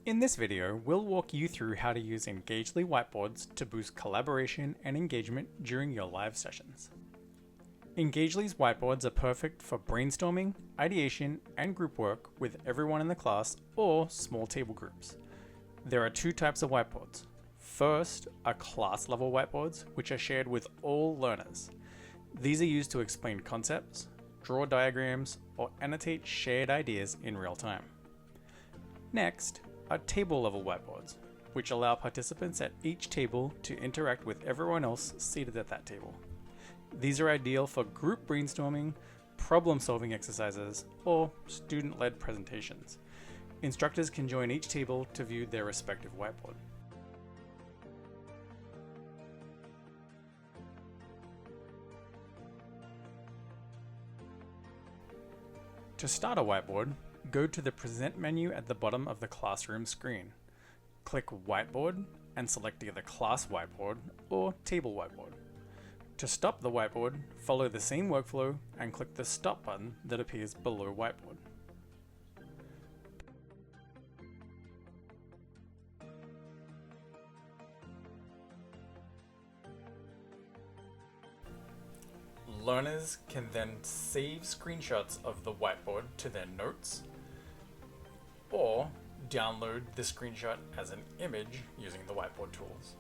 In this video, we'll walk you through how to use Engageli whiteboards to boost collaboration and engagement during your live sessions. Engageli's whiteboards are perfect for brainstorming, ideation, and group work with everyone in the class or small table groups. There are two types of whiteboards. First are class-level whiteboards, which are shared with all learners. These are used to explain concepts, draw diagrams, or annotate shared ideas in real time. Next are table-level whiteboards, which allow participants at each table to interact with everyone else seated at that table. These are ideal for group brainstorming, problem-solving exercises, or student-led presentations. Instructors can join each table to view their respective whiteboard. To start a whiteboard, go to the Present menu at the bottom of the classroom screen. Click Whiteboard and select either Class Whiteboard or Table Whiteboard. To stop the whiteboard, follow the same workflow and click the Stop button that appears below Whiteboard. Learners can then save screenshots of the whiteboard to their notes or download the screenshot as an image using the whiteboard tools.